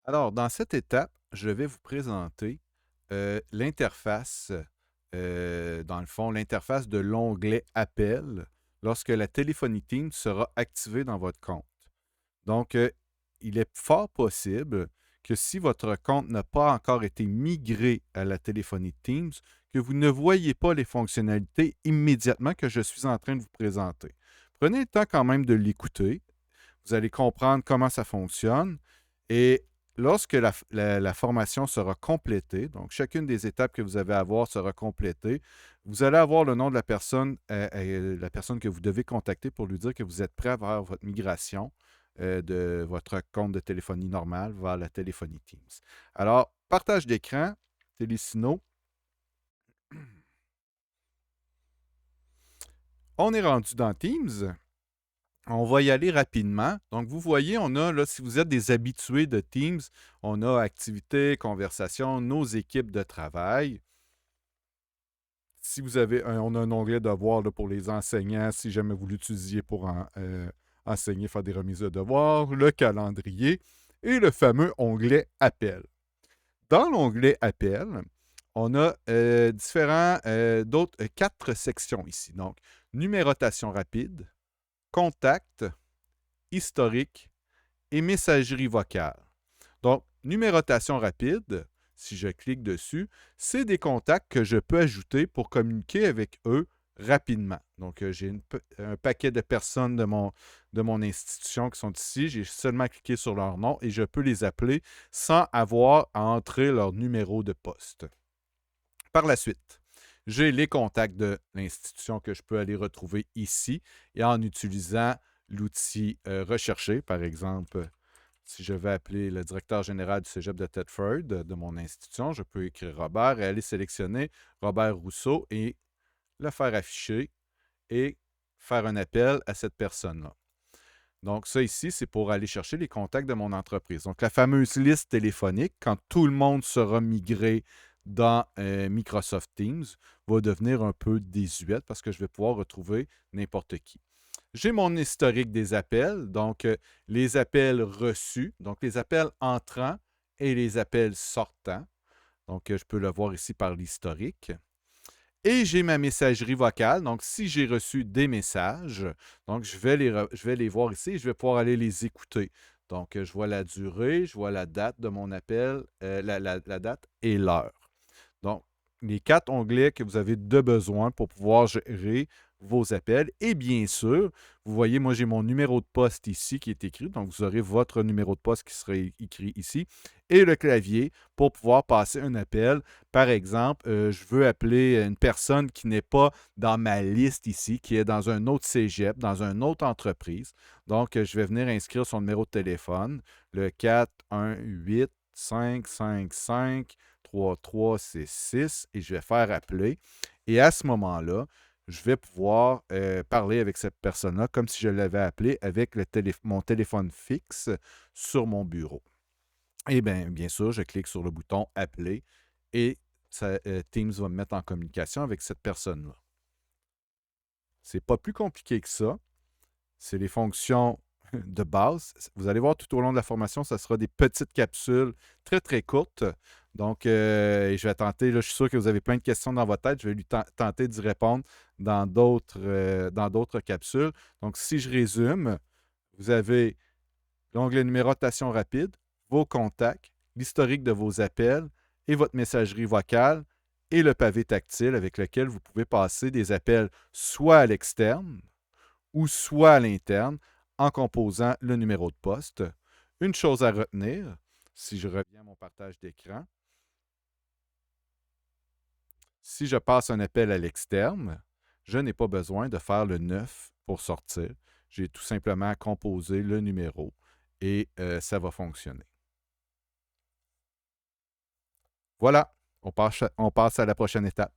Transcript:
Alors, dans cette étape, je vais vous présenter l'interface, dans le fond, l'interface de l'onglet Appel lorsque la téléphonie Teams sera activée dans votre compte. Donc, il est fort possible que si votre compte n'a pas encore été migré à la téléphonie Teams, que vous ne voyez pas les fonctionnalités immédiatement que je suis en train de vous présenter. Prenez le temps quand même de l'écouter. Vous allez comprendre comment ça fonctionne. Et lorsque la formation sera complétée, donc chacune des étapes que vous avez à voir sera complétée, vous allez avoir le nom de la personne que vous devez contacter pour lui dire que vous êtes prêt à faire votre migration de votre compte de téléphonie normale vers la téléphonie Teams. Alors, partage d'écran, Télésino. On est rendu dans Teams. On va y aller rapidement. Donc, vous voyez, on a, là, si vous êtes des habitués de Teams, on a activités, conversations, nos équipes de travail. Si vous avez, on a un onglet devoirs là, pour les enseignants, si jamais vous l'utilisiez pour enseigner, faire des remises de devoirs, le calendrier et le fameux onglet appel. Dans l'onglet appel, on a quatre sections ici. Donc, numérotation rapide, contact, historique et messagerie vocale. Donc, numérotation rapide, si je clique dessus, c'est des contacts que je peux ajouter pour communiquer avec eux rapidement. Donc, j'ai un paquet de personnes de mon institution qui sont ici. J'ai seulement cliqué sur leur nom et je peux les appeler sans avoir à entrer leur numéro de poste. Par la suite, j'ai les contacts de l'institution que je peux aller retrouver ici et en utilisant l'outil rechercher, par exemple, si je vais appeler le directeur général du cégep de Thetford, de mon institution, je peux écrire Robert et aller sélectionner Robert Rousseau et le faire afficher et faire un appel à cette personne-là. Donc, ça ici, c'est pour aller chercher les contacts de mon entreprise. Donc, la fameuse liste téléphonique, quand tout le monde sera migré dans Microsoft Teams, va devenir un peu désuète parce que je vais pouvoir retrouver n'importe qui. J'ai mon historique des appels, donc les appels reçus, donc les appels entrants et les appels sortants. Donc, je peux le voir ici par l'historique. Et j'ai ma messagerie vocale. Donc, si j'ai reçu des messages, donc je vais les voir ici et je vais pouvoir aller les écouter. Donc, je vois la durée, je vois la date de mon appel, la date et l'heure. Donc, les quatre onglets que vous avez de besoin pour pouvoir gérer vos appels. Et bien sûr, vous voyez, moi, j'ai mon numéro de poste ici qui est écrit. Donc, vous aurez votre numéro de poste qui sera écrit ici. Et le clavier pour pouvoir passer un appel. Par exemple, je veux appeler une personne qui n'est pas dans ma liste ici, qui est dans un autre cégep, dans une autre entreprise. Donc, je vais venir inscrire son numéro de téléphone, le 418 555 3366 et je vais faire appeler. Et à ce moment-là, je vais pouvoir parler avec cette personne-là comme si je l'avais appelé avec mon téléphone fixe sur mon bureau. Et bien sûr, je clique sur le bouton Appeler et Teams va me mettre en communication avec cette personne-là. C'est pas plus compliqué que ça. C'est les fonctions de base. Vous allez voir tout au long de la formation, ça sera des petites capsules très, très courtes. Donc, je vais tenter, là, je suis sûr que vous avez plein de questions dans votre tête. Je vais tenter d'y répondre dans d'autres capsules. Donc, si je résume, vous avez l'onglet numérotation rapide, vos contacts, l'historique de vos appels et votre messagerie vocale et le pavé tactile avec lequel vous pouvez passer des appels soit à l'externe, ou soit à l'interne en composant le numéro de poste. Une chose à retenir, si je reviens à mon partage d'écran, si je passe un appel à l'externe, je n'ai pas besoin de faire le 9 pour sortir. J'ai tout simplement composé le numéro et ça va fonctionner. Voilà, on passe à la prochaine étape.